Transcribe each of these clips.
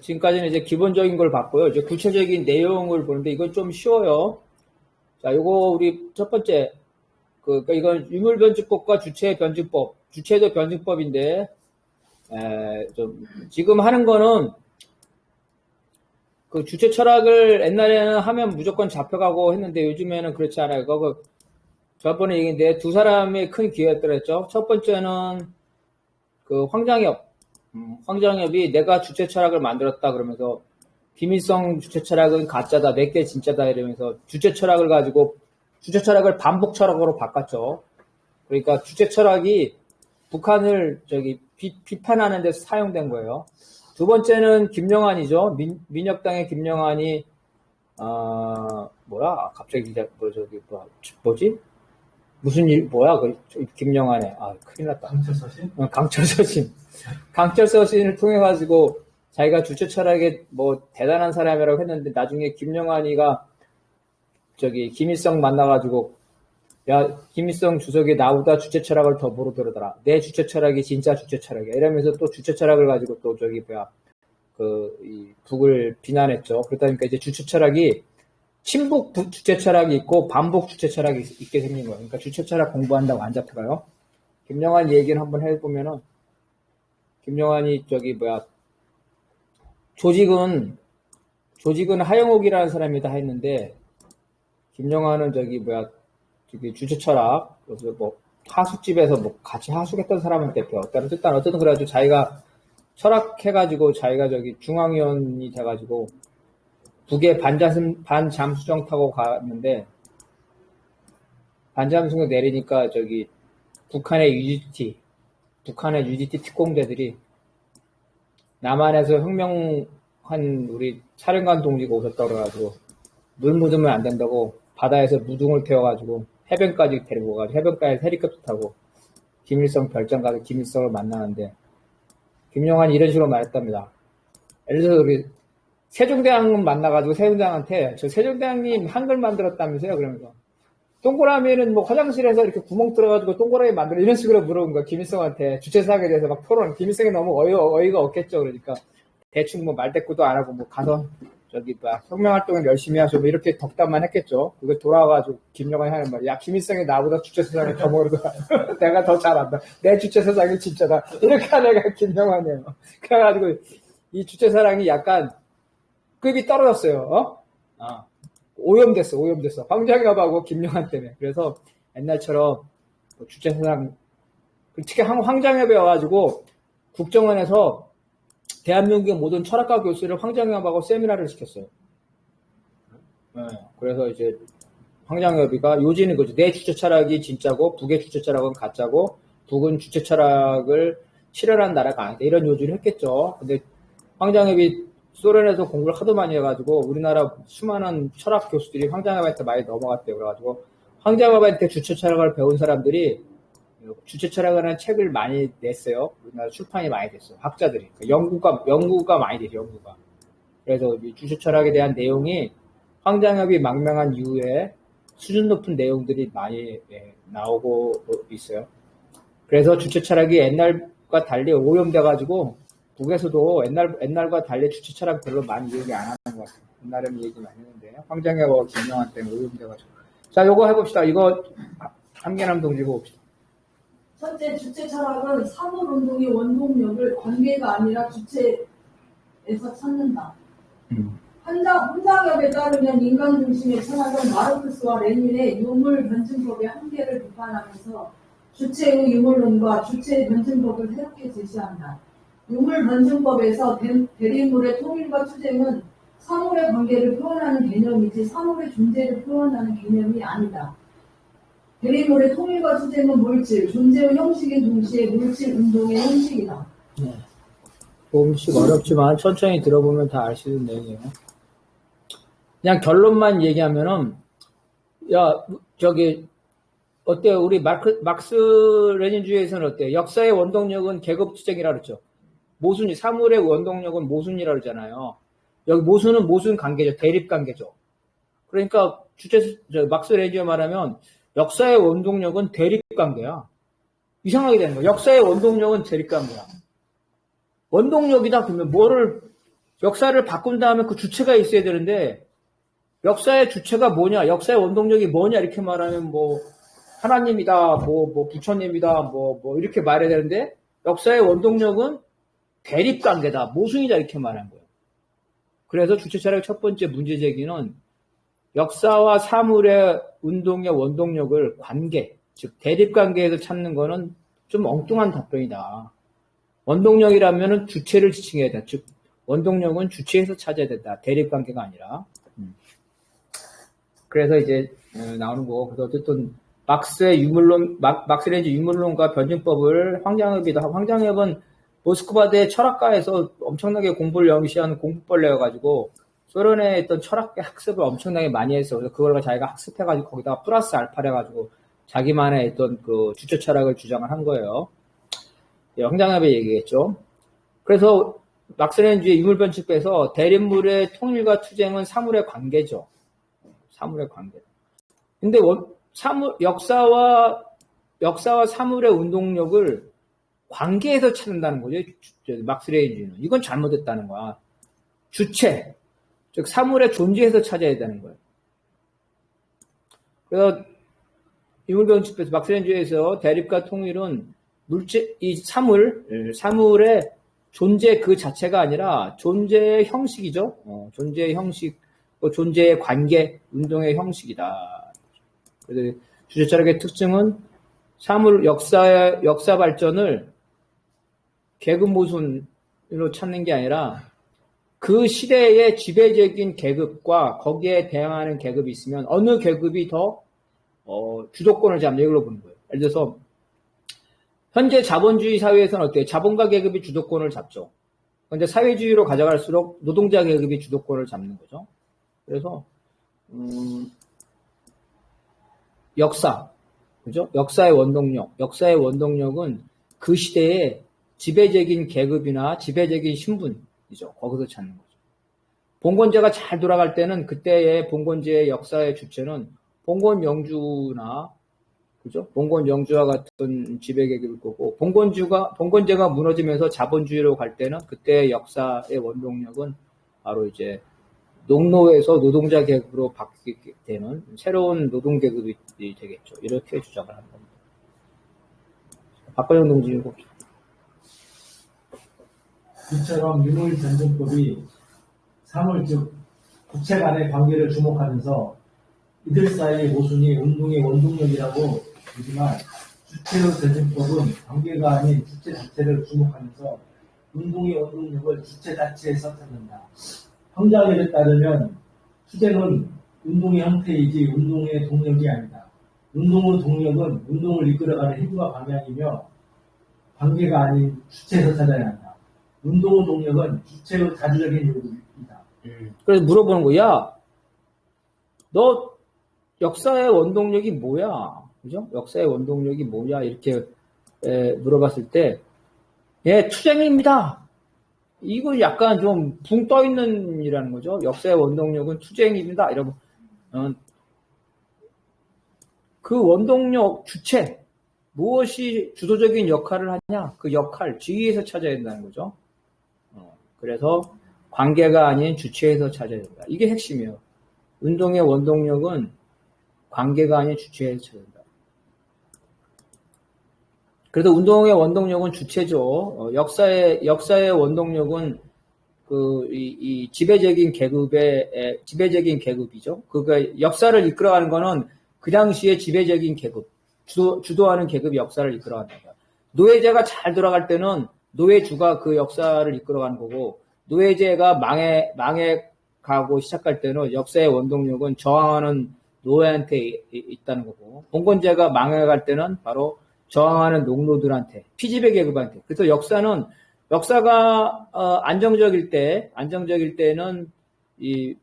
지금까지는 이제 기본적인 걸 봤고요. 이제 구체적인 내용을 보는데 이건 좀 쉬워요. 자, 요거 우리 첫 번째, 그러니까 이건 유물변증법과 주체변증법, 주체도 변증법인데, 지금 하는 거는 그 주체 철학을 옛날에는 하면 무조건 잡혀가고 했는데 요즘에는 그렇지 않아요. 그거 저번에 얘기했는데 두 사람의 큰 기회였더라 했죠. 첫 번째는 그 황장엽이 내가 주체 철학을 만들었다 그러면서 비밀성 주체 철학은 가짜다, 내게 진짜다 이러면서 주체 철학을 가지고 주체 철학을 반복 철학으로 바꿨죠. 그러니까 주체 철학이 북한을 비판하는 데서 사용된 거예요. 두 번째는 김영환이죠. 민혁당의 김영환이 갑자기 뭐지? 무슨 일 뭐야? 김영환의 큰일 났다. 강철서신? 강철서신. 강철서신을 통해 가지고 자기가 주체 철학에 뭐 대단한 사람이라고 했는데 나중에 김영환이가 김일성 만나가지고 야 김일성 주석이 나보다 주체 철학을 더 모르더라. 내 주체 철학이 진짜 주체 철학이야. 이러면서 또 주체 철학을 가지고 또 이 북을 비난했죠. 그러다니까 이제 주체 철학이 친북 주체 철학이 있고 반복 주체 철학이 있게 생긴 거예요. 그러니까 주체 철학 공부한다고 안 잡혀가요. 김영환 얘기는 한번 해보면은 김영환이 조직은 하영옥이라는 사람이 다 했는데 김영환은 주체 철학 그래서 뭐 하숙집에서 뭐 같이 하숙했던 사람을 대표였다는 뜻단 어쨌든 그래가지고 자기가 철학해가지고 자기가 중앙위원이 돼가지고 북에 반잠수정 타고 갔는데 반잠수정 내리니까 북한의 UGT 특공대들이 남한에서 혁명한 우리 사령관 동지가 오셨다고 그래가지고 물 묻으면 안 된다고 바다에서 무중을 태워가지고 해변까지 데리고 가지고 해변가에서 헬리콥터 타고 김일성 별장 가서 김일성을 만나는데 김영환이 이런 식으로 말했답니다. 예를 들어서 우리 세종대왕 만나가지고 세종대왕한테 저 세종대왕님 한글 만들었다면서요? 그러면서 동그라미는 뭐 화장실에서 이렇게 구멍 뚫어가지고 동그라미 만들어 이런 식으로 물어본 거야. 김일성한테 주체사학에 대해서 막 토론. 김일성이 너무 어이가 없겠죠. 그러니까 대충 뭐 말대꾸도 안 하고 뭐 가서 혁명활동을 열심히 하셔 뭐 이렇게 덕담만 했겠죠. 그걸 돌아와가지고 김영환이 하는 말이야. 야 김일성이 나보다 주체사상을 더 모르더라. 내가 더 잘한다. 내 주체사상이 진짜다. 이렇게 하는 애가 김영환이에요. 그래가지고 이 주체사상이 약간 급이 떨어졌어요. 오염됐어. 황장엽하고 김영환 때문에. 그래서 옛날처럼 주체사상 특히 황장엽이 와가지고 국정원에서 대한민국의 모든 철학과 교수를 황장엽하고 세미나를 시켰어요. 그래서 이제 황장엽이가 요지는 거죠. 내 주체 철학이 진짜고 북의 주체 철학은 가짜고 북은 주체 철학을 실현한 나라가 아니다. 이런 요지를 했겠죠. 근데 황장엽이 소련에서 공부를 하도 많이 해가지고 우리나라 수많은 철학 교수들이 황장엽한테 많이 넘어갔대요. 그래가지고 황장엽한테 주체 철학을 배운 사람들이 주체 철학이라는 책을 많이 냈어요. 우리나라 출판이 많이 됐어요. 학자들이. 연구가 많이 되죠, 연구가. 그래서 이 주체 철학에 대한 내용이 황장엽이 망명한 이후에 수준 높은 내용들이 많이 나오고 있어요. 그래서 주체 철학이 옛날과 달리 오염돼가지고 북에서도 옛날과 달리 주체 철학 별로 많이 얘기 안 하는 것 같아요. 옛날에는 얘기 많이 했는데 황장엽하고 김영환 때문에 오염돼가지고. 자, 요거 해봅시다. 이거 한계남 동지 봅시다. 첫째, 주체 철학은 사물운동의 원동력을 관계가 아니라 주체에서 찾는다. 황장엽에 따르면 인간 중심의 철학은 마르크스와 레닌의 유물 변증법의 한계를 비판하면서 주체의 유물론과 주체의 변증법을 새롭게 제시한다. 유물 변증법에서 대리물의 통일과 투쟁은 사물의 관계를 표현하는 개념이지 사물의 존재를 표현하는 개념이 아니다. 대리물의 통일과 투쟁은 물질, 존재의 형식인 동시에 물질 운동의 형식이다. 조금씩 어렵지만 천천히 들어보면 다 알 수 있는 내용이에요. 그냥 결론만 얘기하면은 어때요? 우리 막스 레닌주의에서는 어때요? 역사의 원동력은 계급투쟁이라 그랬죠. 사물의 원동력은 모순이라 그러잖아요. 여기 모순은 모순 관계죠. 대립 관계죠. 그러니까 막스 레닌주의 말하면 역사의 원동력은 대립 관계야. 이상하게 되는 거야. 역사의 원동력은 대립 관계야. 원동력이다. 그러면 뭐를, 역사를 바꾼 다음에 그 주체가 있어야 되는데, 역사의 주체가 뭐냐, 역사의 원동력이 뭐냐, 이렇게 말하면 뭐, 하나님이다, 뭐, 부처님이다, 뭐, 이렇게 말해야 되는데, 역사의 원동력은 대립관계다, 모순이다, 이렇게 말한 거예요. 그래서 주체 철학의 첫 번째 문제 제기는 역사와 사물의 운동의 원동력을 관계, 즉, 대립관계에서 찾는 거는 좀 엉뚱한 답변이다. 원동력이라면 주체를 지칭해야 된다. 즉, 원동력은 주체에서 찾아야 된다. 대립관계가 아니라. 그래서 이제 나오는 거. 그래서 어쨌든 막스의 유물론, 막스레인지 유물론과 변증법을 황장엽은 모스크바대 철학과에서 엄청나게 공부를 영시한 공부벌레여가지고 소련에 있던 철학 학습을 엄청나게 많이 했어. 그래서 그걸 자기가 학습해가지고 거기다가 플러스 알파를 해가지고 자기만의 있던 그 주체 철학을 주장을 한 거예요. 예, 황장엽이 얘기했죠. 그래서 막스레인지의 유물변칙에서 대립물의 통일과 투쟁은 사물의 관계죠. 사물의 관계. 근데 역사와 사물의 운동력을 관계에서 찾는다는 거죠. 막스레인지는. 이건 잘못했다는 거야. 주체, 즉 사물의 존재에서 찾아야 되는 거예요. 그래서 유물변칙에서 막스레인지에서 대립과 통일은 이 사물의 존재 그 자체가 아니라 존재의 형식이죠. 존재의 형식, 존재의 관계, 운동의 형식이다. 그래서 주체철학의 특징은 사물 역사 발전을 계급 모순으로 찾는 게 아니라 그 시대의 지배적인 계급과 거기에 대항하는 계급이 있으면 어느 계급이 더 주도권을 잡는 이걸로 보는 거예요. 예를 들어서 현재 자본주의 사회에서는 어때요? 자본가 계급이 주도권을 잡죠. 그런데 사회주의로 가져갈수록 노동자 계급이 주도권을 잡는 거죠. 그래서 역사, 그죠? 역사의 원동력은 그 시대의 지배적인 계급이나 지배적인 신분이죠. 거기서 찾는 거죠. 봉건제가 잘 돌아갈 때는 그때의 봉건제의 역사의 주체는 봉건 영주나, 그죠? 봉건 영주와 같은 지배 계급일 거고, 봉건제가 무너지면서 자본주의로 갈 때는 그때의 역사의 원동력은 바로 이제 농노에서 노동자 계급으로 바뀌게 되는 새로운 노동 계급이 되겠죠. 이렇게 주장을 하는 겁니다. 박근영 동지 읽어보시죠. 이처럼 유물변증법이 사물 즉 국체 간의 관계를 주목하면서 이들 사이의 모순이 운동의 원동력이라고 보지만 주체의 변증법은 관계가 아닌 주체 자체를 주목하면서 운동의 원동력을 주체 자체에서 찾는다. 황장엽에 따르면 투쟁은 운동의 형태이지 운동의 동력이 아니다. 운동의 동력은 운동을 이끌어가는 힘과 방향이며 관계가 아닌 주체에서 찾아야 한다. 운동의 동력은 주체의 자주적인 요구이다. 그래서 물어보는 거야. 너 역사의 원동력이 뭐야? 그죠? 역사의 원동력이 뭐냐? 이렇게 물어봤을 때, 예, 투쟁입니다. 이거 약간 좀 붕 떠 있는 이라는 거죠. 역사의 원동력은 투쟁입니다. 이러면 그 원동력 주체 무엇이 주도적인 역할을 하냐? 그 역할 지위에서 찾아야 된다는 거죠. 그래서 관계가 아닌 주체에서 찾아야 된다. 이게 핵심이에요. 운동의 원동력은 관계가 아닌 주체에서 찾아야 된다. 그래도 운동의 원동력은 주체죠. 역사의 원동력은 이 지배적인 계급이죠. 그러니까 역사를 이끌어가는 거는 그 당시에 지배적인 계급, 주도하는 계급이 역사를 이끌어간다. 노예제가 잘 돌아갈 때는 노예주가 그 역사를 이끌어가는 거고, 노예제가 망해 가고 시작할 때는 역사의 원동력은 저항하는 노예한테 있다는 거고, 봉건제가 망해갈 때는 바로 저항하는 농노들한테, 피지배 계급한테. 그래서 역사가 안정적일 때는 이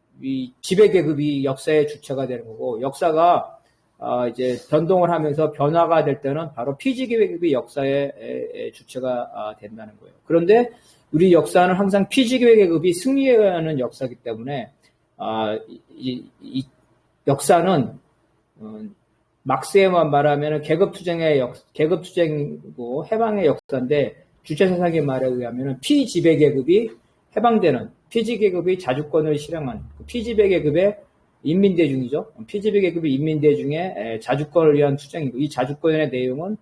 지배 계급이 역사의 주체가 되는 거고, 역사가 이제 변동을 하면서 변화가 될 때는 바로 피지배 계급이 역사의 주체가 된다는 거예요. 그런데 우리 역사는 항상 피지배 계급이 승리하는 역사이기 때문에 이 역사는 막스에만 말하면 계급투쟁이고 해방의 역사인데 주체사상의 말에 의하면 피지배계급이 해방되는 피지계급이 자주권을 실행한 피지배계급의 인민대중이죠. 피지배계급이 인민대중의 자주권을 위한 투쟁이고 이 자주권의 내용은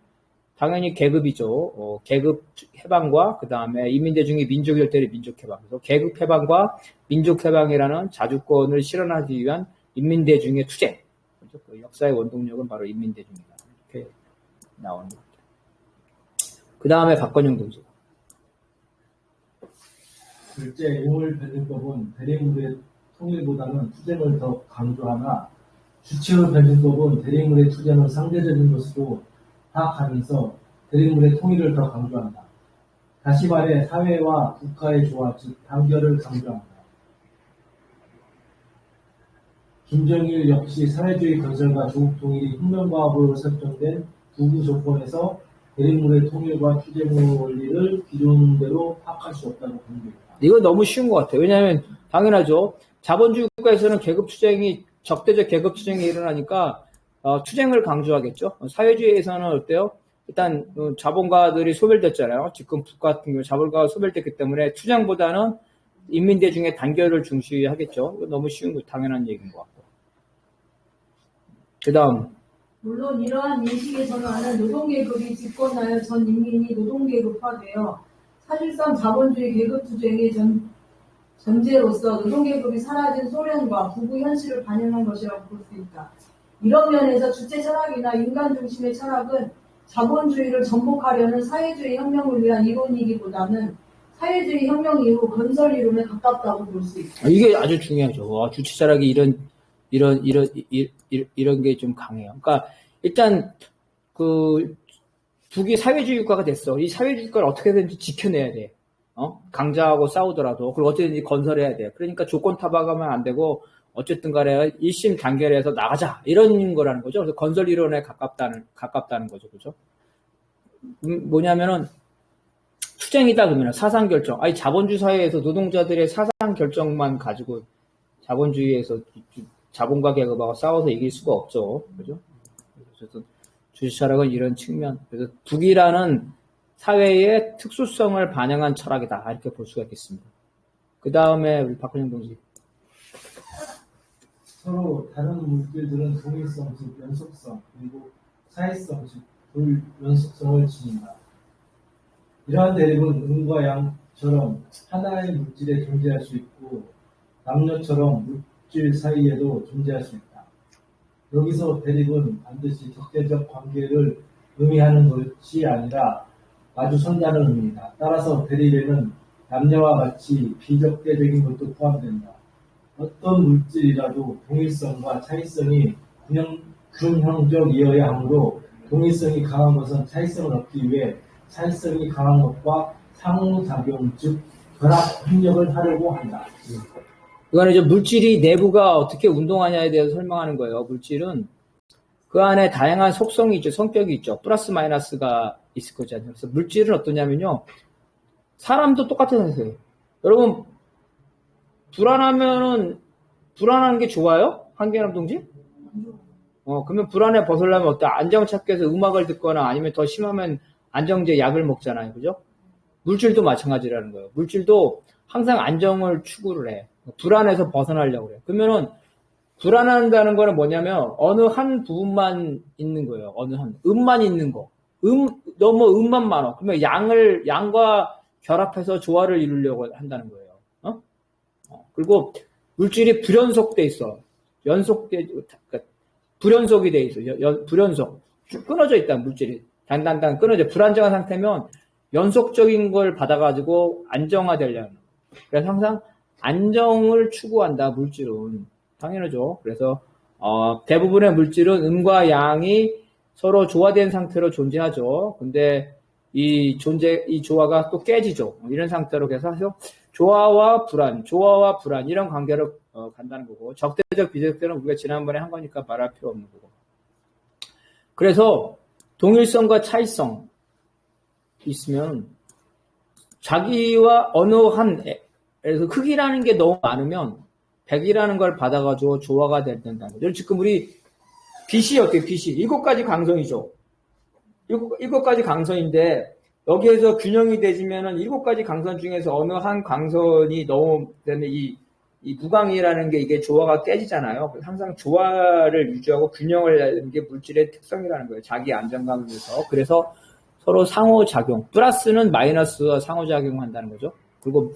당연히 계급이죠. 계급 해방과 그 다음에 인민대중이 민족일 때의 민족해방. 그래서 계급 해방과 민족해방이라는 자주권을 실현하기 위한 인민대중의 투쟁. 그 역사의 원동력은 바로 인민대중이다. 이렇게 나오는 것 같아요. 그 다음에 박건영 동지. 둘째, 유물변증법은 대리물의 통일보다는 투쟁을 더 강조하나 주체의 변증법은 대리물의 투쟁을 상대적인 것으로 파악하면서 대리물의 통일을 더 강조한다. 다시 말해 사회와 국가의 조화, 즉 단결을 강조한다. 김정일 역시 사회주의 건설과 조국 통일이 혁명과학으로 설정된 부부 조건에서 대리물의 통일과 투쟁의 원리를 기존대로 파악할 수 없다고 강조했다. 이거 너무 쉬운 것 같아요. 왜냐하면 당연하죠. 자본주의 국가에서는 계급투쟁이 적대적 계급투쟁이 일어나니까 투쟁을 강조하겠죠. 사회주의에서는 어때요? 일단 자본가들이 소멸됐잖아요. 지금 북 같은 경우 자본가가 소멸됐기 때문에 투쟁보다는 인민대중의 단결을 중시하겠죠. 이거 너무 쉬운 거 당연한 얘기인 것 같고. 그 다음. 물론 이러한 인식에서는 노동계급이 집권하여 전 인민이 노동계급화되어 사실상 자본주의 계급투쟁의 전제로서 노동계급이 사라진 소련과 부부 현실을 반영한 것이라고 볼 수 있다. 이런 면에서 주체 철학이나 인간 중심의 철학은 자본주의를 전복하려는 사회주의 혁명을 위한 이론이기보다는 사회주의 혁명 이후 건설 이론에 가깝다고 볼 수 있다. 이게 아주 중요하죠. 주체 철학이 이런 게 좀 강해요. 그러니까 일단 북이 사회주의 국가가 됐어. 이 사회주의 국가를 어떻게든지 지켜내야 돼. 강자하고 싸우더라도 그걸 어떻게든지 건설해야 돼. 그러니까 조건 타박하면 안 되고 어쨌든 간에 일심 단결해서 나가자 이런 거라는 거죠. 그래서 건설 이론에 가깝다는 거죠, 그죠? 뭐냐면은 투쟁이다 그러면 사상 결정. 아니 자본주의 사회에서 노동자들의 사상 결정만 가지고 자본주의에서 자본가 계급하고 싸워서 이길 수가 없죠, 그죠? 그래서 주체 철학은 이런 측면. 그래서 북이라는 사회의 특수성을 반영한 철학이다 이렇게 볼 수가 있겠습니다. 그 다음에 우리 박근영 동지. 서로 다른 물질들은 동일성, 즉 연속성, 그리고 차이성, 즉 불연속성을 지닌다. 이러한 대립은 음과 양처럼 하나의 물질에 존재할 수 있고 남녀처럼 물질 사이에도 존재할 수 있다. 여기서 대립은 반드시 적대적 관계를 의미하는 것이 아니라 아주 선다는 의미이다. 따라서 대립에는 남녀와 같이 비적대적인 것도 포함된다. 어떤 물질이라도 동일성과 차이성이 균형적이어야 하므로 동일성이 강한 것은 차이성을 얻기 위해 차이성이 강한 것과 상호작용, 즉 결합 협력을 하려고 한다. 이거는 이제 물질이 내부가 어떻게 운동하냐에 대해서 설명하는 거예요. 물질은 그 안에 다양한 속성이 있죠. 성격이 있죠. 플러스 마이너스가 있을 거잖아요. 그래서 물질은 어떠냐면요. 사람도 똑같아요. 여러분 불안한 게 좋아요? 한계남 동지? 그러면 불안에 벗으려면 어때? 안정 찾기 위해서 음악을 듣거나 아니면 더 심하면 안정제 약을 먹잖아요. 그죠? 물질도 마찬가지라는 거예요. 물질도 항상 안정을 추구를 해. 불안에서 벗어나려고 그래요. 그러면은 불안한다는 거는 뭐냐면 어느 한 부분만 있는 거예요. 어느 한 음만 있는 거. 너무 음만 많아. 그러면 양과 결합해서 조화를 이루려고 한다는 거예요. 그리고 물질이 불연속돼 있어. 불연속이 돼 있어. 불연속. 쭉 끊어져 있다, 물질이. 단단단 끊어져. 불안정한 상태면 연속적인 걸 받아가지고 안정화되려는. 그래서 항상 안정을 추구한다, 물질은. 당연하죠. 그래서, 대부분의 물질은 음과 양이 서로 조화된 상태로 존재하죠. 근데 이 조화가 또 깨지죠. 이런 상태로 계속 조화와 불안, 이런 관계로 간다는 거고, 적대적, 비적대는 우리가 지난번에 한 거니까 말할 필요 없는 거고. 그래서 동일성과 차이성 있으면 자기와 어느 그래서 흑이라는 게 너무 많으면 백이라는 걸 받아가지고 조화가 된다는 거죠. 지금 우리 빛이 어때요? 빛이 7가지 강성이죠. 7가지 강성인데 여기에서 균형이 되지면은 7가지 강선 중에서 어느 한 강선이 너무 되면 이 무강이라는 게 이게 조화가 깨지잖아요. 항상 조화를 유지하고 균형을 내는 게 물질의 특성이라는 거예요. 자기 안정감을 위해서. 그래서 서로 상호작용. 플러스는 마이너스와 상호작용한다는 거죠. 그리고,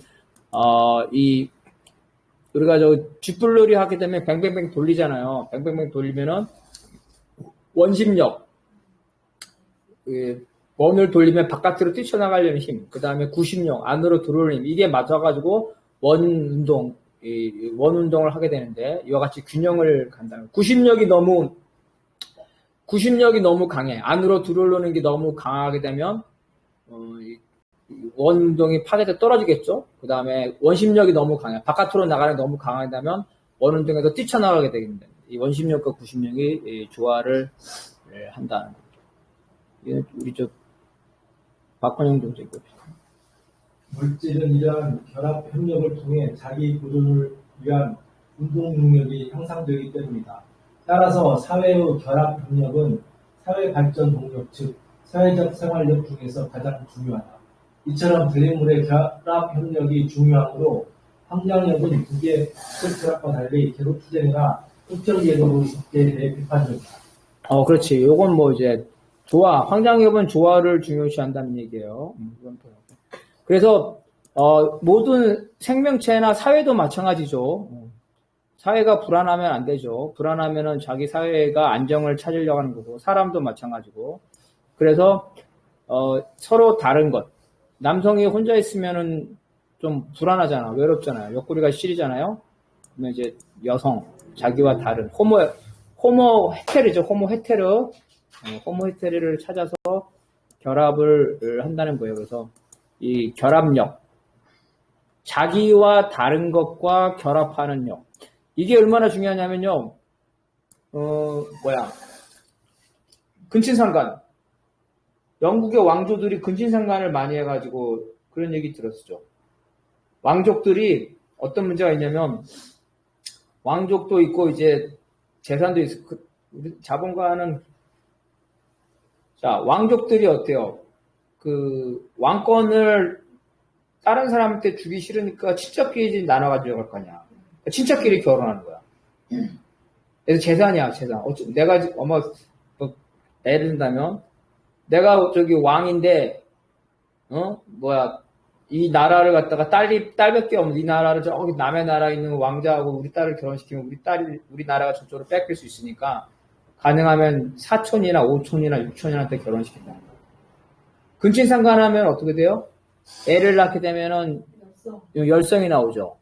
우리가 쥐뿔놀이 하게 되면 뱅뱅뱅 돌리잖아요. 뱅뱅뱅 돌리면은 원심력. 원을 돌리면 바깥으로 뛰쳐나가려는 힘. 그 다음에 구심력. 안으로 들어오는 힘. 이게 맞아가지고 원운동을 하게 되는데, 이와 같이 균형을 간다는 거예요. 구심력이 너무 강해. 안으로 들어오는 게 너무 강하게 되면, 원운동이 파괴돼 떨어지겠죠? 그 다음에 원심력이 너무 강해. 바깥으로 나가는 게 너무 강하다면 원운동에서 뛰쳐나가게 되겠는데, 이 원심력과 구심력이 조화를 한다는 거죠. 우리 박헌영 동생 봅시다. 물질은 이러한 결합 협력을 통해 자기 보존을 위한 운동 능력이 향상되기 때문이다. 따라서 사회의 결합 협력은 사회 발전 동력, 즉 사회적 생활력 중에서 가장 중요하다. 이처럼 드림물의 결합 협력이 중요하므로 황장엽은 두 개의 결합과 달리 계속 투쟁이나 특정 계도로 있기에 대해 비판적이다. 그렇지. 요건 이제 황장엽은 조화를 중요시한다는 얘기예요. 그래서 모든 생명체나 사회도 마찬가지죠. 사회가 불안하면 안 되죠. 불안하면은 자기 사회가 안정을 찾으려고 하는 거고, 사람도 마찬가지고. 그래서 서로 다른 것. 남성이 혼자 있으면은 좀 불안하잖아. 외롭잖아요. 옆구리가 시리잖아요. 그러면 이제 여성, 자기와 다른 호모 헤테르죠. 호모 헤테르를 찾아서 결합을 한다는 거예요. 그래서 이 결합력, 자기와 다른 것과 결합하는 력, 이게 얼마나 중요하냐면요. 근친상간. 영국의 왕조들이 근친상간을 많이 해가지고 그런 얘기 들었죠. 왕족들이 어떤 문제가 있냐면, 왕족도 있고 이제 재산도 있고, 우리 자본가는, 자, 왕족들이 어때요? 왕권을 다른 사람한테 주기 싫으니까 친척끼리 나눠가지고 갈 거냐. 친척끼리 결혼하는 거야. 그래서 재산이야, 재산. 내가, 예를 든다면, 내가 왕인데, 이 나라를 갖다가 딸밖에 없는 이 나라를 저기 남의 나라에 있는 왕자하고 우리 딸을 결혼시키면 우리 나라가 저쪽으로 뺏길 수 있으니까, 가능하면 사촌이나 오촌이나 육촌이한테 결혼시킨다. 근친상간하면 어떻게 돼요? 애를 낳게 되면은 열성이 나오죠.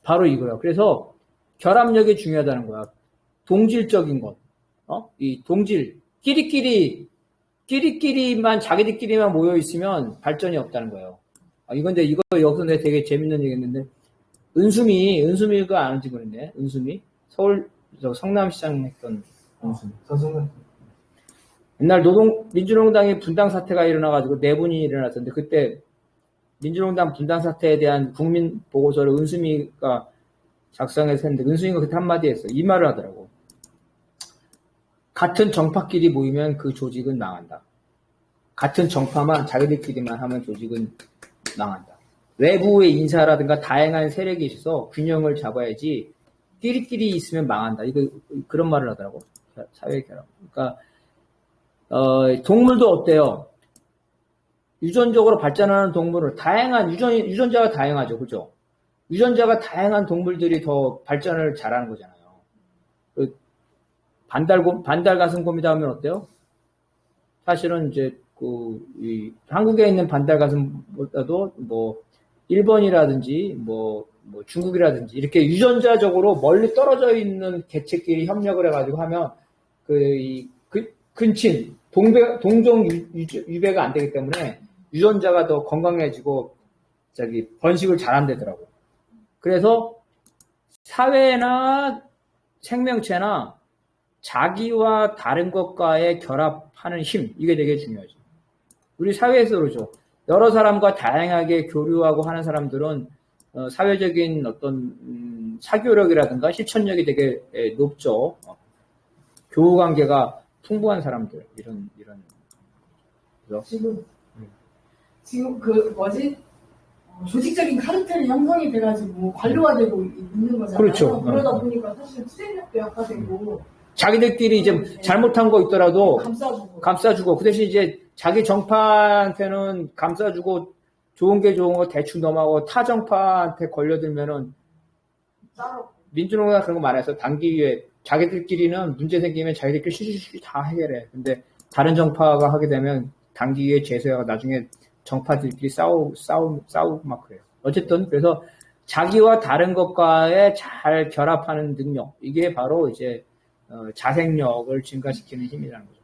바로 이거예요. 그래서 결합력이 중요하다는 거야. 동질적인 것. 이 동질. 끼리끼리만, 자기들끼리만 모여있으면 발전이 없다는 거예요. 이거 여기서 내가 되게 재밌는 얘기 했는데, 은수미가 아는지 모르겠네. 은수미. 서울, 성남시장 했던 은수미. 옛날 민주노동당이 분당 사태가 일어나가지고 내분이 일어났었는데, 그때 민주노동당 분당 사태에 대한 국민 보고서를 은수미가 작성해서 했는데, 은수미가 그때 한마디 했어. 이 말을 하더라고. 같은 정파끼리 모이면 그 조직은 망한다. 같은 정파만 자기들끼리만 하면 조직은 망한다. 외부의 인사라든가 다양한 세력이 있어서 균형을 잡아야지 끼리끼리 있으면 망한다. 그런 말을 하더라고. 사회 결합. 그러니까 동물도 어때요? 유전적으로 발전하는 동물은 유전자가 다양하죠. 그죠? 유전자가 다양한 동물들이 더 발전을 잘하는 거잖아요. 반달가슴곰이다 하면 어때요? 사실은 이제 한국에 있는 반달가슴보다도 일본이라든지 중국이라든지 이렇게 유전자적으로 멀리 떨어져 있는 개체끼리 협력을 해가지고 하면 근친 동종 유배가 안 되기 때문에 유전자가 더 건강해지고 번식을 잘한다더라고. 그래서 사회나 생명체나 자기와 다른 것과의 결합하는 힘, 이게 되게 중요하죠. 우리 사회에서 그러죠. 여러 사람과 다양하게 교류하고 하는 사람들은 사회적인 어떤 사교력이라든가 실천력이 되게 높죠. 교우관계가 풍부한 사람들, 이런. 그죠? 지금 지금 조직적인 카르텔 형성이 돼가지고 관료가 되고 있는 거잖아요. 그렇죠. 그러다 보니까 사실 투쟁력도 약화되고 자기들끼리 이제 잘못한 거 있더라도 감싸주고 그 대신 이제 자기 정파한테는 감싸주고 좋은 게 좋은 거 대충 넘어가고 타 정파한테 걸려들면은 따로 민주노가 그런 거 많아서 단기에 자기들끼리는 문제 생기면 자기들끼리 쉬쉬쉬 다 해결해. 근데 다른 정파가 하게 되면 단기에 제소가 나중에 정파들끼리 싸우고 막 그래요. 어쨌든 그래서 자기와 다른 것과의 잘 결합하는 능력 이게 바로 이제 자생력을 증가시키는 힘이라는 거죠.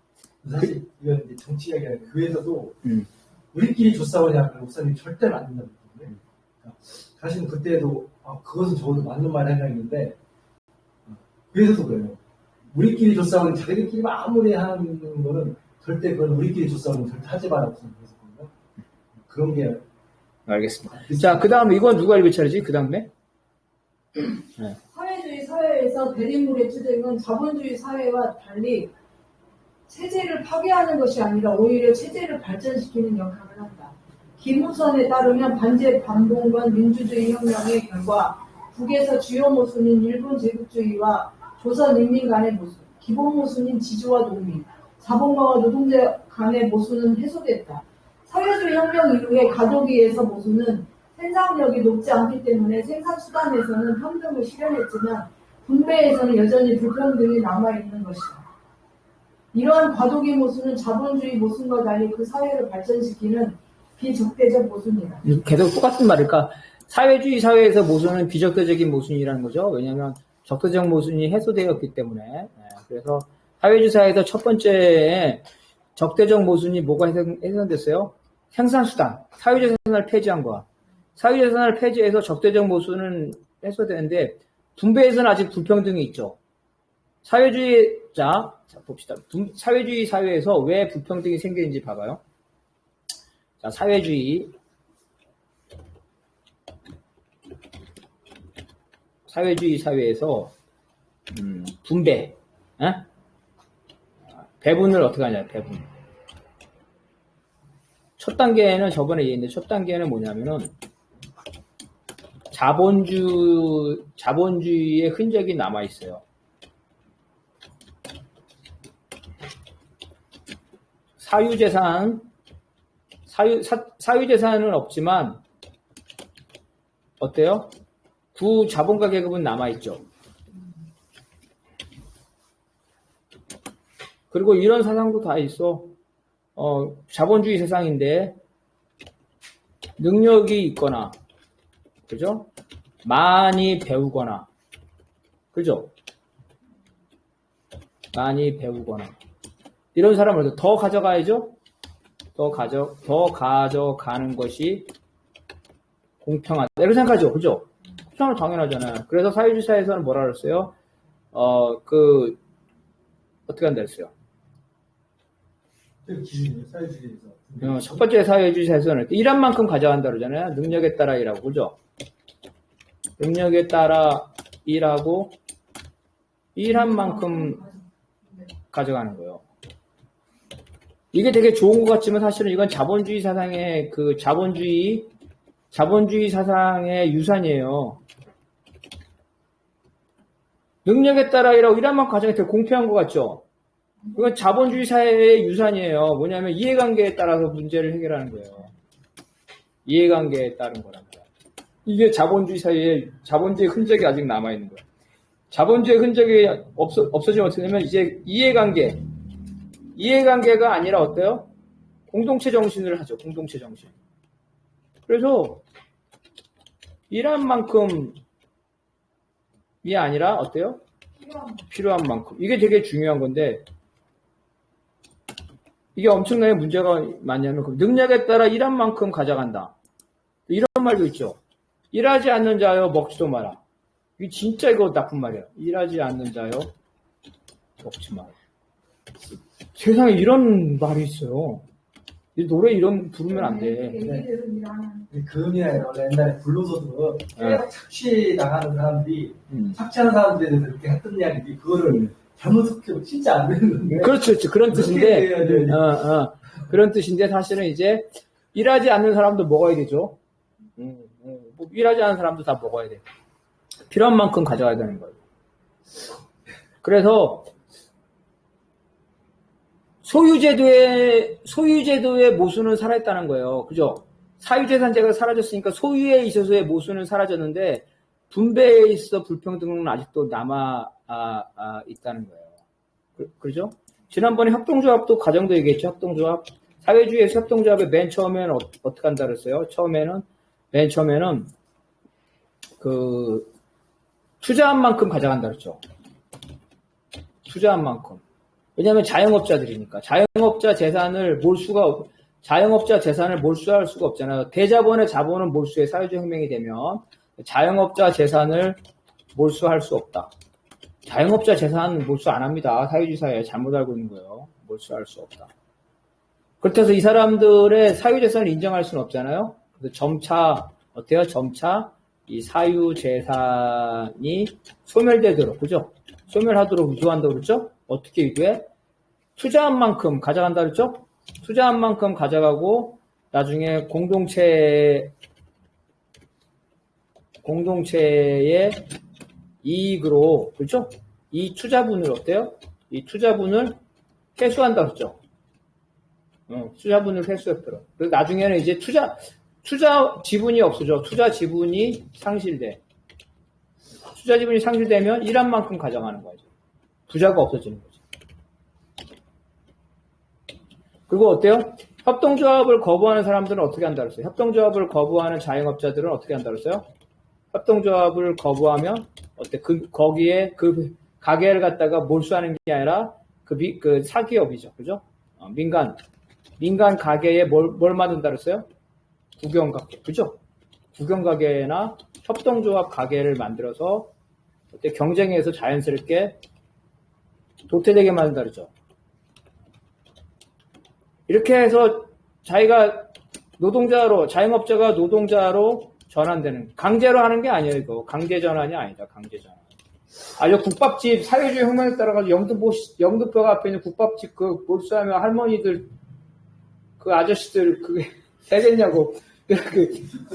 사실 이건 이제 정치 이야기 아니라 교회에서도 우리끼리 조싸우냐 목사님 절대 안 된다고 그러는데 사실은 그때도 그것은 적어도 맞는 말이 하나 있는데 교회에서도 그래요. 우리끼리 조싸우는 자기들끼리 아무리 하는 거는 절대 그건 우리끼리 조싸우는 절대 하지 말라고 그랬었거든요. 그런 게 알겠습니다. 자, 그 다음에 이건 누가 읽을 차례지? 그 다음에? 네. 사회주의 사회에서 대립물의 투쟁은 자본주의 사회와 달리 체제를 파괴하는 것이 아니라 오히려 체제를 발전시키는 역할을 한다. 김우선에 따르면 반제 반봉건 민주주의 혁명의 결과 북에서 주요 모순인 일본 제국주의와 조선 인민 간의 모순, 기본 모순인 지주와 농민, 자본가와 노동자 간의 모순은 해소됐다. 사회주의 혁명 이후에 가도기에서 모순은 생산력이 높지 않기 때문에 생산수단에서는 평등을 실현했지만 분배에서는 여전히 불평등이 남아있는 것이다. 이러한 과도기 모순은 자본주의 모순과 달리 그 사회를 발전시키는 비적대적 모순이다. 계속 똑같은 말일까? 사회주의 사회에서 모순은 비적대적인 모순이라는 거죠. 왜냐하면 적대적 모순이 해소되었기 때문에. 그래서 사회주의 사회에서 첫 번째 적대적 모순이 뭐가 해소됐어요? 생산수단, 사유재 산을 폐지한 거야. 사유재 산을 폐지해서 적대적 모순은 해소되는데 분배에서는 아직 불평등이 있죠. 자 봅시다. 사회주의 사회에서 왜 불평등이 생기는지 봐봐요. 자, 사회주의 사회에서 분배, 배분을 어떻게 하냐, 배분. 첫 단계는 저번에 얘기했는데 첫 단계는 뭐냐면은 자본주의의 흔적이 남아 있어요. 사유재산은 없지만 어때요? 구자본가 계급은 남아 있죠. 그리고 이런 사상도 다 있어. 자본주의 세상인데 능력이 있거나, 그죠? 많이 배우거나, 그죠? 많이 배우거나 이런 사람을 더 가져가야죠. 더 가져가는 것이 공평하다. 이렇게 생각하죠, 그죠? 그렇잖아요, 당연하잖아요. 그래서 사회주의 사회에서는 뭐라 그랬어요? 어떻게 한다 했어요? 기준이에요, 사회주의에서. 첫 번째 사회주의 사회에서는 일한 만큼 가져간다 그러잖아요. 능력에 따라 일하고, 그죠? 능력에 따라 일하고 일한 만큼 가져가는 거예요. 이게 되게 좋은 것 같지만 사실은 이건 자본주의 사상의 자본주의 사상의 유산이에요. 능력에 따라 일하고 일한 만큼 가져가는 게 되게 공평한 것 같죠? 이건 자본주의 사회의 유산이에요. 뭐냐면 이해관계에 따라서 문제를 해결하는 거예요. 이해관계에 따른 거랍니다. 이게 자본주의 사회의 자본주의 흔적이 아직 남아있는 거예요. 자본주의 흔적이 없어지면 어떻게 되냐면 이제 이해관계가 아니라 어때요? 공동체 정신을 하죠. 공동체 정신. 그래서 일한 만큼이 아니라 어때요? 필요한 만큼. 이게 되게 중요한 건데 이게 엄청나게 문제가 많냐면 능력에 따라 일한 만큼 가져간다. 이런 말도 있죠. 일하지 않는 자여 먹지도 마라. 이게 진짜 이거 나쁜 말이야. 일하지 않는 자여 먹지 마라. 세상에 이런 말이 있어요. 이 노래 이런 부르면 안 돼. 그 의미가 원래 옛날에 불로서도 착취 나가는 사람들이 착취하는 사람들에 대해서 이렇게 했던 이야기인데 그거를 잘못 듣고 진짜 안 되는 건데. 그렇죠. 그런 뜻인데, 그런 뜻인데 사실은 이제 일하지 않는 사람도 먹어야 되죠. 뭐 일하지 않는 사람도 다 먹어야 돼. 필요한 만큼 가져가야 되는 거예요. 그래서 소유제도의 모순은 살아있다는 거예요. 그죠? 사유재산제가 사라졌으니까 소유에 있어서의 모순은 사라졌는데 분배에 있어 불평등은 아직도 남아 있다는 거예요. 그죠? 지난번에 협동조합도 가정도 얘기했죠. 협동조합. 사회주의에서 협동조합에 맨 처음에는 어떻게 한다 그랬어요? 맨 처음에는 투자한 만큼 가져간다 그랬죠. 투자한 만큼. 왜냐하면 자영업자들이니까. 자영업자 재산을 몰수할 수가 없잖아요. 대자본의 자본은 몰수해 사회주의 혁명이 되면 자영업자 재산을 몰수할 수 없다. 자영업자 재산 몰수 안 합니다. 사회주의 사회에 잘못 알고 있는 거예요. 몰수할 수 없다. 그렇다고 이 사람들의 사유재산을 인정할 수는 없잖아요. 그래서 점차 이 사유재산이 소멸되도록, 그죠? 소멸하도록 유도한다고 그랬죠? 어떻게 유도해? 투자한 만큼 가져간다 그랬죠? 투자한 만큼 가져가고 나중에 공동체의 이익으로, 그렇죠? 이 투자분을 어때요? 이 투자분을 회수한다 그랬죠? 투자분을 회수했더라. 그래서 나중에는 이제 투자 지분이 없어져. 투자 지분이 상실돼. 투자 지분이 상실되면 일한 만큼 가져가는 거죠. 부자가 없어지는 거죠. 그리고 어때요? 협동조합을 거부하는 사람들은 어떻게 한다 그랬어요? 협동조합을 거부하는 자영업자들은 어떻게 한다 그랬어요? 협동조합을 거부하면 거기에 그 가게를 갖다가 몰수하는 게 아니라 그 사기업이죠. 그죠? 민간 가게에 뭘 만든다 그랬어요? 국영가게. 그죠? 국영가게나 협동조합 가게를 만들어서 경쟁에서 자연스럽게 도태되게 만든다 그랬죠. 이렇게 해서 자기가 자영업자가 노동자로 전환되는, 강제로 하는 게 아니에요, 이거. 강제 전환이 아니다, 강제 전환. 이 국밥집, 사회주의 혁명에 따라가지고 영등포가 앞에 있는 국밥집 몰수하면 할머니들, 아저씨들, 그게 되겠냐고.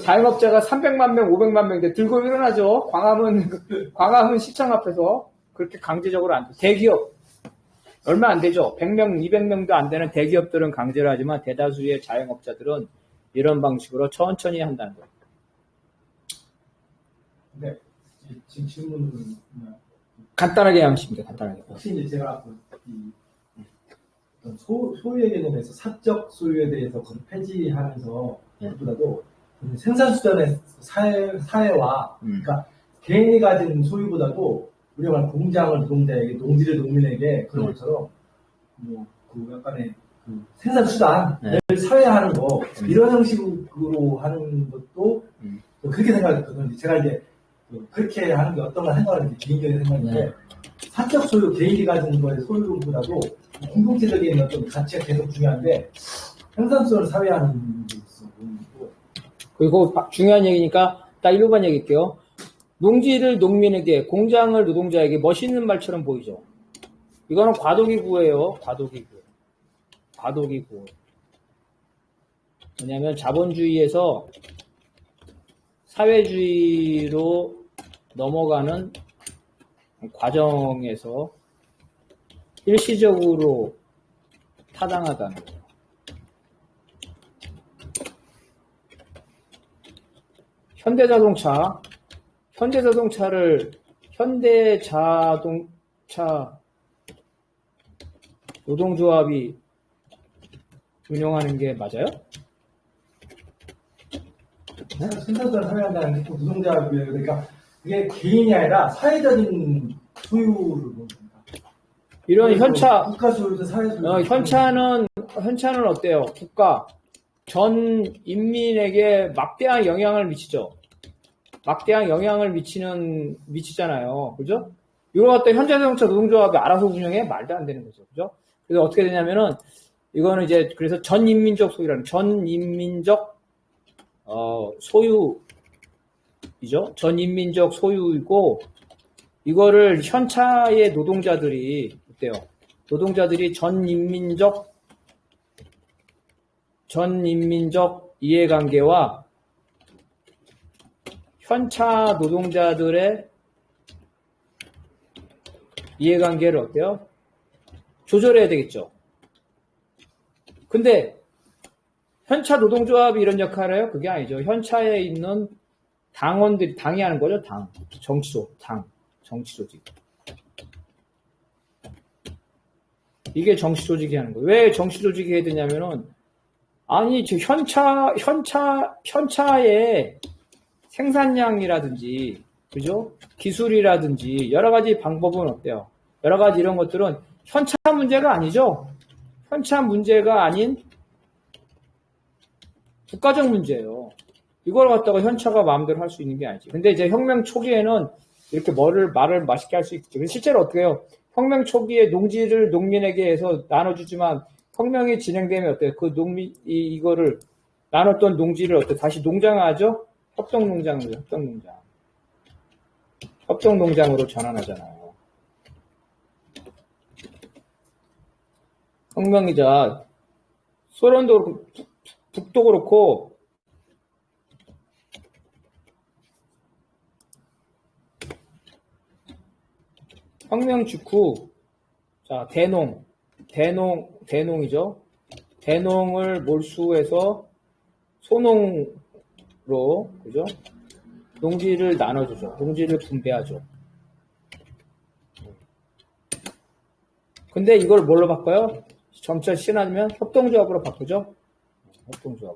자영업자가 300만 명, 500만 명인데 들고 일어나죠. 광화문 시청 앞에서 그렇게 강제적으로 안 돼. 대기업. 얼마 안 되죠. 100명, 200명도 안 되는 대기업들은 강제로 하지만 대다수의 자영업자들은 이런 방식으로 천천히 한다는 거예요. 네. 지금 질문은 간단하게 하십니다. 간단하게. 혹시 이제 제가 소유에 관련해서 사적 소유에 대해서 폐지하면서 보다도 생산수단의 사회와 그러니까 개인이 가진 소유보다도 우리가 말하는 공장을 노동자에게, 농지를 농민에게 그런 것처럼 약간의 생산수단을 사회화하는 거 이런 형식으로 하는 것도 그렇게 생각했거든요. 제가 이제 그렇게 하는 게 어떤가 생각하는데 개인적인 생각인데 사적 소유, 개인이 가진 거의 소유보다도 공동체적인 어떤 가치가 계속 중요한데 생산성을 사회화하는 게 있어. 그리고 중요한 얘기니까 딱 1부만 얘기할게요. 농지를 농민에게, 공장을 노동자에게 멋있는 말처럼 보이죠. 이거는 과도기구예요. 과도기구. 왜냐하면 자본주의에서 사회주의로 넘어가는 과정에서 일시적으로 타당하다는 거예요. 현대자동차를 현대자동차 노동조합이 운영하는 게 맞아요? 생산성을 사회한다는 게 노동자, 그러니까 그게 개인이 아니라 사회적인 소유를 보는 겁니다. 이런 국가 소유든 사회 소유. 현차는 어때요? 전 인민에게 막대한 영향을 미치죠. 막대한 영향을 미치잖아요. 그죠? 이거 갖다 현대자동차 노동조합이 알아서 운영해? 말도 안 되는 거죠. 그죠? 그래서 어떻게 되냐면은, 이거는 이제, 그래서 전인민적 소유라는, 전인민적, 소유이죠? 전인민적 소유이고, 이거를 현차의 노동자들이, 어때요? 노동자들이 전인민적 이해관계와 현차 노동자들의 이해관계를 어때요? 조절해야 되겠죠. 근데 현차 노동조합이 이런 역할을 해요? 그게 아니죠. 현차에 있는 당원들이, 당이 하는 거죠. 당. 정치 조직. 이게 정치 조직이 하는 거예요. 왜 정치 조직이 해야 되냐면은, 아니, 저 현차의 생산량이라든지, 그죠? 기술이라든지, 여러 가지 방법은 어때요? 여러 가지 이런 것들은 현차 문제가 아니죠? 현차 문제가 아닌 국가적 문제예요. 이걸 갖다가 현차가 마음대로 할 수 있는 게 아니지. 근데 이제 혁명 초기에는 이렇게 말을 맛있게 할 수 있죠. 실제로 어떻게 해요? 혁명 초기에 농지를 농민에게 해서 나눠주지만 혁명이 진행되면 어때요? 그 이거를 나눴던 농지를 어때요? 다시 농장화하죠? 협동농장으로 전환하잖아요. 혁명이자 소련도 그렇고 북도 그렇고 혁명 직후 자 대농이죠. 대농을 몰수해서 소농으로 그죠? 농지를 나눠주죠. 농지를 분배하죠. 근데 이걸 뭘로 바꿔요? 점차 신하면 협동조합으로 바꾸죠. 협동조합.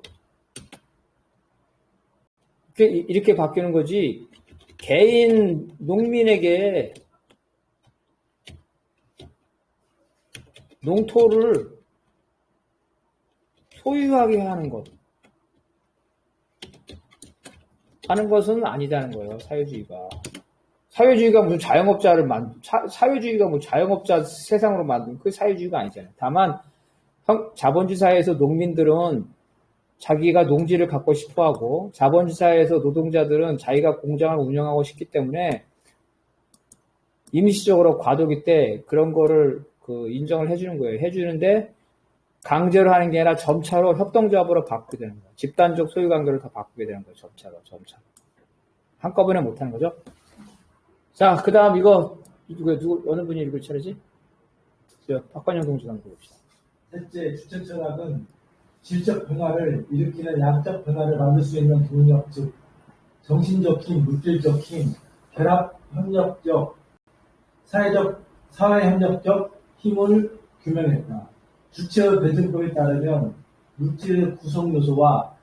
이렇게 바뀌는 거지. 개인 농민에게 농토를 소유하게 하는 것은 아니다는 거예요. 사회주의가 무슨 사회주의가 뭐 자영업자 세상으로 만든 그 사회주의가 아니잖아요. 다만 자본주의 사회에서 농민들은 자기가 농지를 갖고 싶어하고 자본주의 사회에서 노동자들은 자기가 공장을 운영하고 싶기 때문에 임시적으로 과도기 때 그런 거를 인정을 해주는 거예요. 해주는데 강제로 하는 게 아니라 점차로 협동조합으로 바꾸게 되는 거예요. 집단적 소유관계를 다 바꾸게 되는 거예요. 점차로. 한꺼번에 못하는 거죠. 자, 그 다음 이거 어느 분이 읽을 차례지? 박관영 동지가 한번 봅시다. 셋째, 주체 철학은 질적 변화를 일으키는 양적 변화를 만들 수 있는 동력, 즉 정신적 힘, 물질적 힘, 결합 협력적, 사회협력적 힘을 규명했다. 주체의 배정법에 따르면 물질의 구성요소와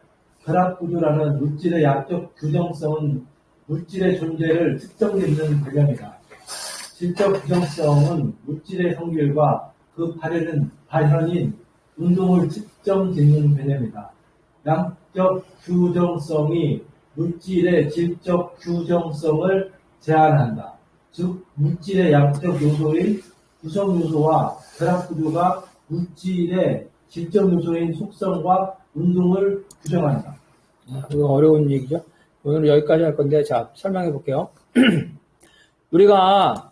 결합구조라는 물질의 약적 규정성은 물질의 존재를 특정짓는 개념이다. 질적 규정성은 물질의 성질과 그 발현인 운동을 측정짓는 개념이다. 양적 규정성이 물질의 질적 규정성을 제한한다. 즉 물질의 양적 요소인 구성 요소와 결합 구조가 물질의 질적 요소인 속성과 운동을 규정한다. 그거 어려운 얘기죠. 오늘 여기까지 할 건데, 자, 설명해 볼게요. 우리가,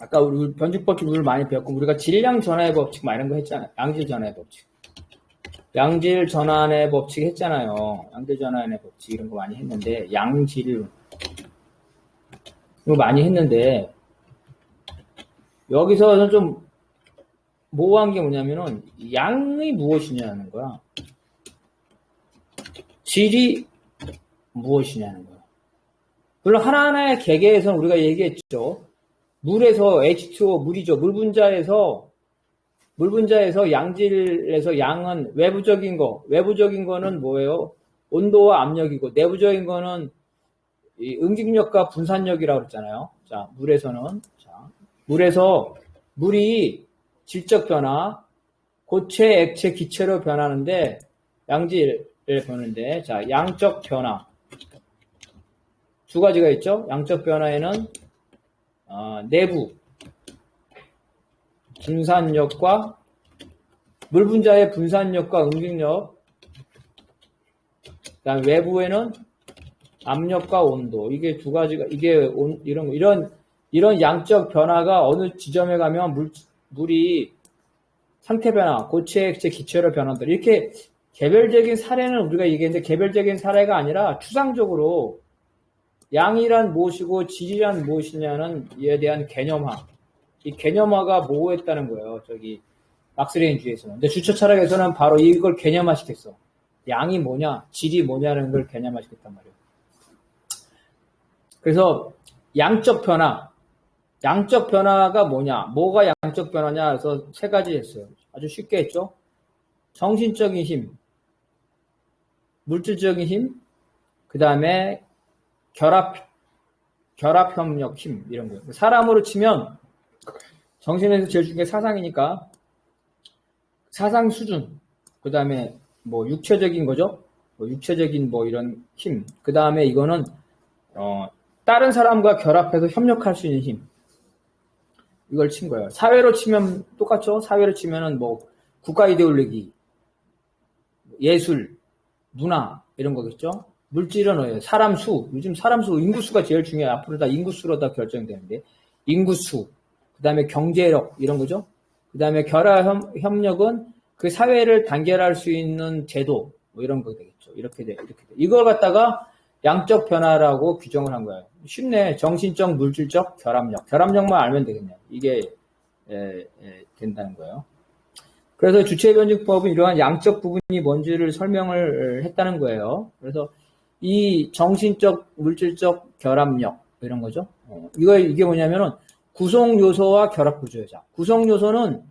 아까 우리 변칙법칙 룰 많이 배웠고, 우리가 질량 전환의 법칙, 이런 거 했잖아요. 양질 전환의 법칙. 양질 전환의 법칙 했잖아요. 양질 전환의 법칙, 이런 거 많이 했는데, 양질, 이거 많이 했는데, 여기서는 좀 모호한 게 뭐냐면은, 양이 무엇이냐는 거야. 질이 무엇이냐는 거야. 물론 하나하나의 개개에서는 우리가 얘기했죠. 물에서 H2O, 물이죠. 물 분자에서 양질에서 양은 외부적인 거는 뭐예요? 온도와 압력이고, 내부적인 거는 이 응집력과 분산력이라고 그랬잖아요. 자, 물에서 물이 질적 변화, 고체, 액체, 기체로 변하는데, 양질을 보는데, 자, 양적 변화. 두 가지가 있죠. 양적 변화에는 내부 분산력과 물 분자의 분산력과 응집력, 그다음 외부에는 압력과 온도. 이게 두 가지가 이런 양적 변화가 어느 지점에 가면 물이 상태 변화, 고체, 액체, 기체로 변한다. 이렇게 개별적인 사례는 우리가 얘기했는데 개별적인 사례가 아니라 추상적으로 양이란 무엇이고 질이란 무엇이냐는 이에 대한 개념화. 이 개념화가 모호했다는 거예요. 저기 막스레인주의에서는. 근데 주처 철학에서는 바로 이걸 개념화시켰어. 양이 뭐냐, 질이 뭐냐는 걸 개념화시켰단 말이에요. 그래서 양적 변화가 뭐냐, 뭐가 양적 변화냐 해서 세 가지 했어요. 아주 쉽게 했죠. 정신적인 힘, 물질적인 힘, 그 다음에 결합협력 힘, 이런 거예요. 사람으로 치면 정신에서 제일 중요한 게 사상이니까 사상 수준, 그 다음에 뭐 육체적인 거죠. 육체적인 뭐 이런 힘, 그 다음에 이거는 다른 사람과 결합해서 협력할 수 있는 힘, 이걸 친 거예요. 사회로 치면 똑같죠. 사회로 치면은 뭐 국가 이데올로기, 예술, 문화 이런 거겠죠. 물질은 뭐예요? 사람 수. 요즘 사람 수, 인구수가 제일 중요해요. 앞으로 다 인구수로 다 결정되는데 인구수, 그 다음에 경제력 이런 거죠. 그 다음에 결합협력은 그 사회를 단결할 수 있는 제도 뭐 이런 거 되겠죠. 이렇게 돼. 이걸 갖다가 양적 변화라고 규정을 한 거예요. 쉽네. 정신적, 물질적, 결합력만 알면 되겠네요. 이게 된다는 거예요. 그래서 주체변증법은 이러한 양적 부분이 뭔지를 설명을 했다는 거예요. 그래서 이 정신적, 물질적 결합력 이런 거죠. 이게 뭐냐면은 구성 요소와 결합 구조죠. 구성 요소는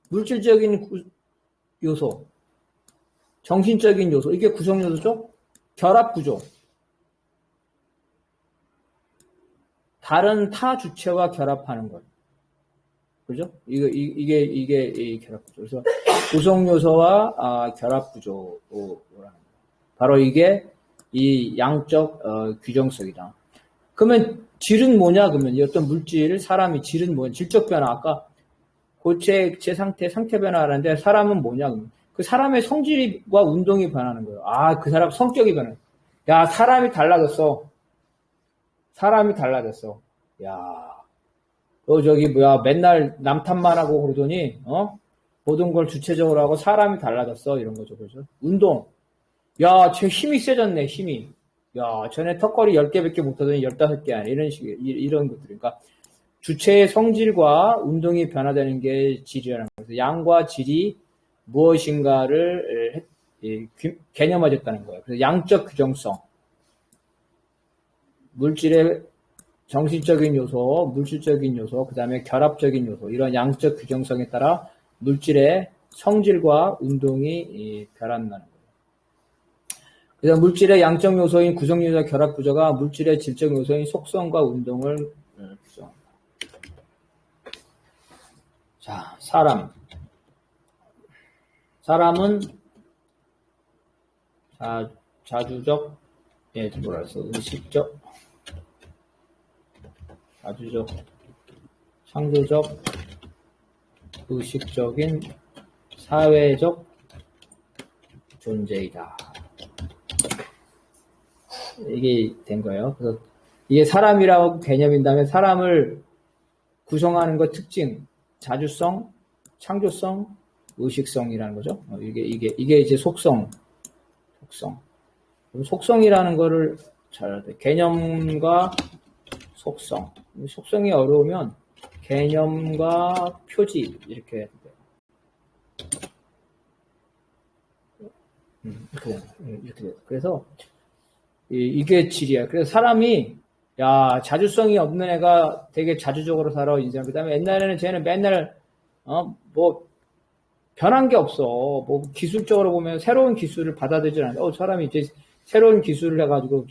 물질적인 요소, 정신적인 요소, 이게 구성 요소죠. 결합 구조, 다른 타 주체와 결합하는 것. 그죠? 이게 이 결합 구조. 그래서 구성 요소와 결합 구조라는 거. 바로 이게 이 양적 규정성이다. 그러면 질은 뭐냐? 그러면 이 어떤 물질, 사람이 질은 뭐냐? 질적 변화. 아까 고체, 액체, 상태 변화하는데 사람은 뭐냐? 그러면 그 사람의 성질과 운동이 변하는 거예요. 그 사람 성격이 변해. 야, 사람이 달라졌어. 야, 맨날 남탓만 하고 그러더니, 모든 걸 주체적으로 하고 사람이 달라졌어. 이런 거죠. 그죠? 운동. 야, 쟤 힘이 세졌네, 힘이. 야, 전에 턱걸이 10개밖에 못하더니 15개 아니야. 이런 식의, 이런 것들. 그러니까, 주체의 성질과 운동이 변화되는 게 질이라는 거예요. 양과 질이 무엇인가를 개념화됐다는 거예요. 그래서 양적 규정성. 물질의 정신적인 요소, 물질적인 요소, 그 다음에 결합적인 요소, 이런 양적 규정성에 따라 물질의 성질과 운동이 변한다는 거예요. 그래서 물질의 양적 요소인 구성 요소와 결합 구조가 물질의 질적 요소인 속성과 운동을 규정합니다. 자, 사람은 자주적, 의식적, 자주적, 창조적, 의식적인, 사회적 존재이다. 이게 된 거예요. 그래서 이게 사람이라고 개념인 다음에 사람을 구성하는 것 특징, 자주성, 창조성, 의식성이라는 거죠. 이게 이제 속성. 속성이라는 거를 잘 알아야 돼. 개념과 속성. 속성이 어려우면 개념과 표지 이렇게 해야 돼요. 이렇게 돼요. 그래서 이게 질이야. 그래서 사람이 자주성이 없는 애가 되게 자주적으로 살아 인생. 그다음에 옛날에는 쟤는 맨날 변한 게 없어. 뭐 기술적으로 보면 새로운 기술을 받아들이지 않아. 사람이 이제 새로운 기술을 해가지고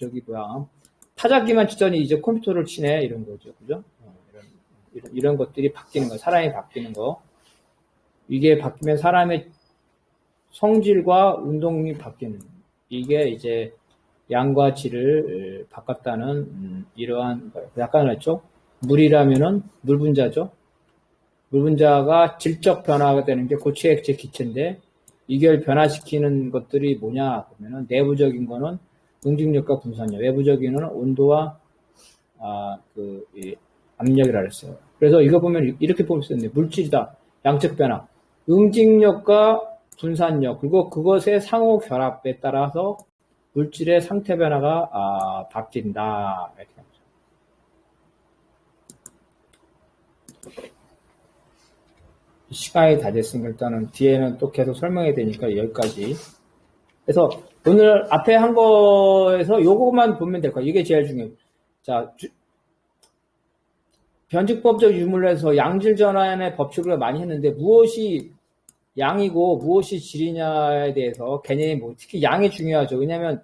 타자기만 치더니 이제 컴퓨터를 치네 이런 거죠, 그죠? 이런 것들이 바뀌는 거, 사람이 바뀌는 거. 이게 바뀌면 사람의 성질과 운동이 바뀌는. 이게 이제 양과 질을 바꿨다는 이러한 약간 했죠. 물이라면은 물 분자죠. 물 분자가 질적 변화가 되는 게 고체, 액체, 기체인데 이걸 변화시키는 것들이 뭐냐 보면은 내부적인 거는 응집력과 분산력, 외부적인 거는 온도와 압력이라 그랬어요. 그래서 이거 보면 이렇게 볼 수 있는데 물질이다. 양적 변화. 응집력과 분산력, 그리고 그것의 상호 결합에 따라서 물질의 상태 변화가 바뀐다. 이렇게 합니다. 시간이 다 됐으니까 일단은 뒤에는 또 계속 설명해야 되니까 여기까지. 그래서 오늘 앞에 한 거에서 요거만 보면 될 거예요. 이게 제일 중요해요. 자, 변직법적 유물에서 양질 전환의 법칙을 많이 했는데 무엇이 양이고 무엇이 질이냐에 대해서 개념이 특히 양이 중요하죠. 왜냐하면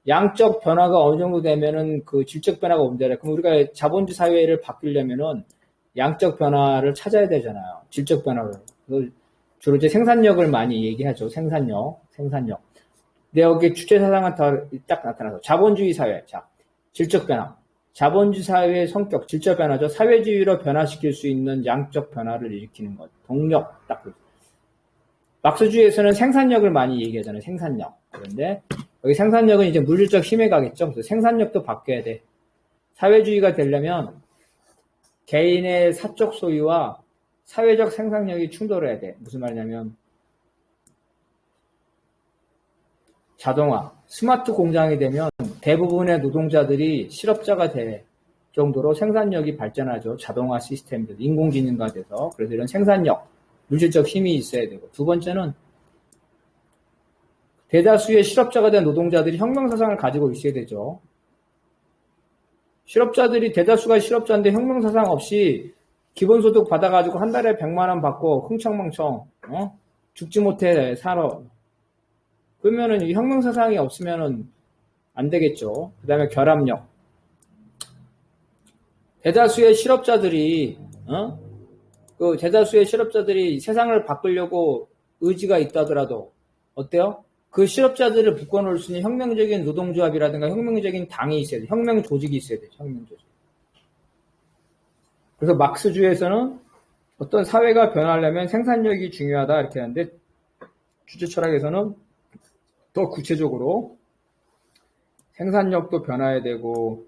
양적 변화가 어느 정도 되면은 그 질적 변화가 온다. 그럼 우리가 자본주의 사회를 바꾸려면은 양적 변화를 찾아야 되잖아요. 질적 변화를. 주로 이제 생산력을 많이 얘기하죠. 생산력. 근데 여기 주체 사상은 딱 나타나서 자본주의 사회. 자, 질적 변화. 자본주의 사회의 성격, 질적 변화죠. 사회주의로 변화시킬 수 있는 양적 변화를 일으키는 것. 동력, 딱. 막스주의에서는 생산력을 많이 얘기하잖아요. 생산력. 그런데 여기 생산력은 이제 물질적 힘에 가겠죠. 그래서 생산력도 바뀌어야 돼. 사회주의가 되려면 개인의 사적 소유와 사회적 생산력이 충돌해야 돼. 무슨 말이냐면 자동화, 스마트 공장이 되면 대부분의 노동자들이 실업자가 될 정도로 생산력이 발전하죠. 자동화 시스템들, 인공지능화 돼서. 그래서 이런 생산력, 물질적 힘이 있어야 되고. 두 번째는 대다수의 실업자가 된 노동자들이 혁명사상을 가지고 있어야 되죠. 대다수가 실업자인데 혁명사상 없이 기본소득 받아가지고 한 달에 100만 원 받고 흥청망청 죽지 못해 살아. 그러면은 이 혁명사상이 없으면은 안 되겠죠. 그 다음에 결합력. 대다수의 실업자들이 세상을 바꾸려고 의지가 있다더라도 어때요? 그 실업자들을 묶어놓을 수 있는 혁명적인 노동조합이라든가 혁명적인 당이 있어야 돼. 혁명 조직이 있어야 돼. 혁명 조직. 그래서 막스주의에서는 어떤 사회가 변화하려면 생산력이 중요하다 이렇게 하는데 주체 철학에서는 더 구체적으로 생산력도 변화해야 되고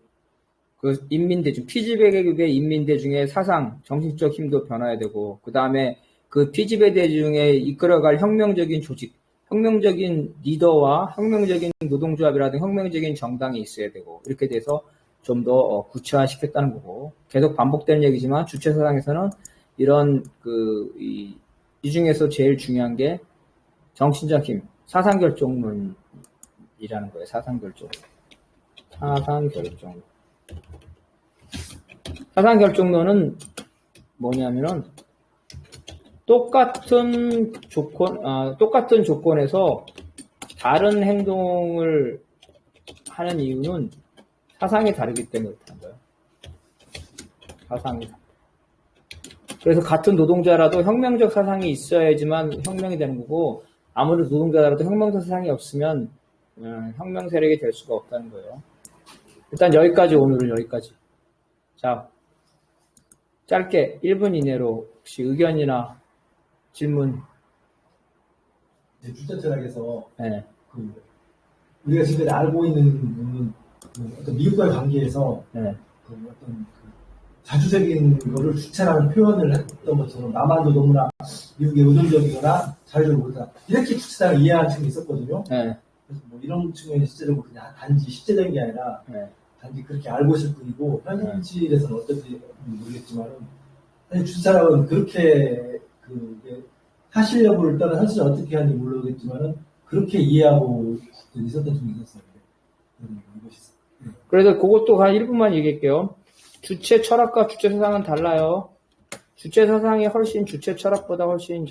그 인민대중, 피지배의 인민대중의 사상, 정신적 힘도 변화해야 되고 그 다음에 그 피지배 대중에 이끌어갈 혁명적인 조직, 혁명적인 리더와 혁명적인 노동조합이라든가 혁명적인 정당이 있어야 되고 이렇게 돼서 좀 더 구체화시켰다는 거고 계속 반복되는 얘기지만 주체 사상에서는 이런 이 중에서 제일 중요한 게 정신적 힘, 사상결정론이라는 거예요. 사상결정론은 뭐냐면은 똑같은 조건에서 다른 행동을 하는 이유는 사상이 다르기 때문에 그렇다는 거예요. 사상이. 그래서 같은 노동자라도 혁명적 사상이 있어야지만 혁명이 되는 거고 아무리 노동자라도 혁명적 사상이 없으면 혁명 세력이 될 수가 없다는 거예요. 일단 오늘은 여기까지. 자, 짧게 1분 이내로 혹시 의견이나 질문. 주체 철학에서 네. 우리가 지금 알고 있는 어떤 미국과의 관계에서 네. 어떤 자주적인 거를 주체라는 표현을 했던 것처럼 남한도 너무나 미국에 의존적이거나 자유적으로 모르다 이렇게 주체를 이해하는 측면이 있었거든요. 네. 그래서 뭐 이런 측면이 실제로 그냥 단지 실제적인 게 아니라 네. 단지 그렇게 알고 있을 뿐이고 현실에서는 어떨지 모르겠지만 사실 주체라는 그렇게 사실 여부를 떠나 현실을 어떻게 하는지 모르겠지만은 그렇게 이해하고 있었던 측면이 있었어요. 그래서 그것도 한 1분만 얘기할게요. 주체 철학과 주체 사상은 달라요. 주체 사상이 주체 철학보다 훨씬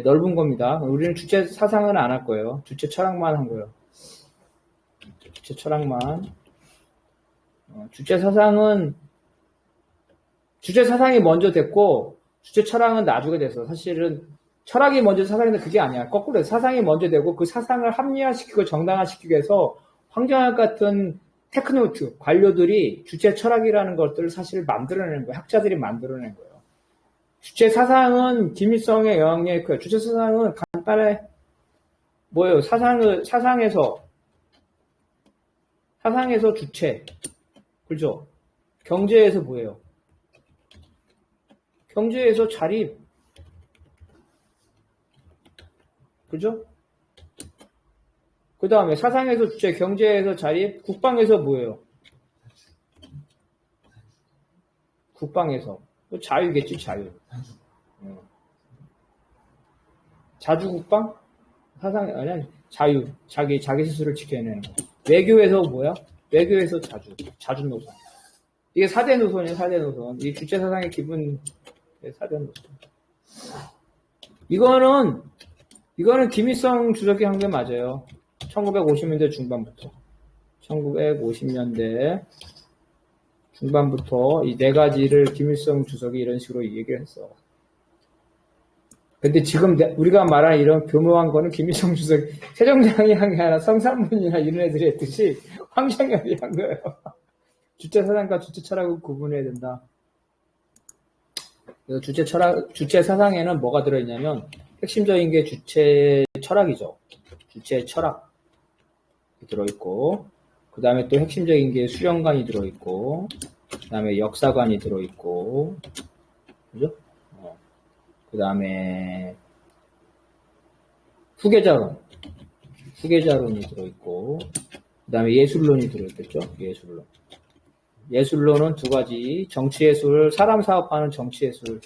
넓은 겁니다. 우리는 주체 사상은 안 할 거예요. 주체 철학만 한 거예요. 주체 철학만. 주체 사상이 먼저 됐고, 주체 철학은 나중에 됐어. 사실은 철학이 먼저 사상인데 그게 아니야. 거꾸로 사상이 먼저 되고 그 사상을 합리화시키고 정당화시키기 위해서 황정학 같은 테크노트, 관료들이 주체 철학이라는 것들을 사실 만들어내는 거예요. 학자들이 만들어낸 거예요. 주체 사상은 김일성의 영향력이 커요. 주체 사상은 간단해. 뭐예요? 사상에서 주체. 그죠? 경제에서 뭐예요? 경제에서 자립. 그죠? 그 다음에 사상에서 주체, 경제에서 자립, 국방에서 뭐예요? 국방에서. 자유겠지, 자유. 자주국방? 아니, 자유. 자기 스스로를 지켜내는 거. 외교에서 뭐야? 외교에서 자주 노선. 이게 4대 노선이에요, 4대 노선. 이 주체 사상의 기본 4대 노선. 이거는 김일성 주석이 한 게 맞아요. 1950년대 중반부터. 1950년대 중반부터 이 4가지를 김일성 주석이 이런 식으로 얘기를 했어. 근데 지금 우리가 말하는 이런 교묘한 거는 김일성 주석, 세종대왕이 한 게 아니라 성삼분이나 이런 애들이 했듯이 황정열이 한 거예요. 주체 사상과 주체 철학을 구분해야 된다. 그래서 주체 사상에는 뭐가 들어있냐면, 핵심적인 게 주체 철학이죠. 주체 철학이 들어있고, 그 다음에 또 핵심적인 게 수령관이 들어있고, 그 다음에 역사관이 들어있고, 그죠? 그 다음에 후계자론이 들어있고, 그 다음에 예술론이 들어있겠죠? 예술론은 2가지, 정치예술, 사람 사업하는 정치예술.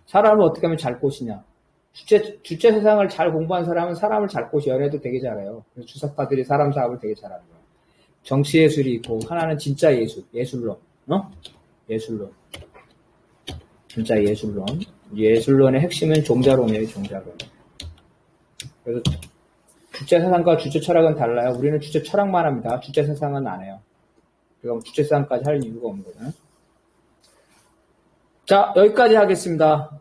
사람을 어떻게 하면 잘 꼬시냐. 주체 세상을 잘 공부한 사람은 사람을 잘 꼬시, 연애도 되게 잘해요. 그래서 주사파들이 사람 사업을 되게 잘하는 거예요. 정치예술이 있고, 하나는 진짜 예술론, 예술론. 진짜 예술론. 예술론의 핵심은 종자론이에요, 종자론. 그래서 주체 사상과 주체 철학은 달라요. 우리는 주체 철학만 합니다. 주체 사상은 안 해요. 그럼 주체 사상까지 할 이유가 없는 거예요. 자, 여기까지 하겠습니다.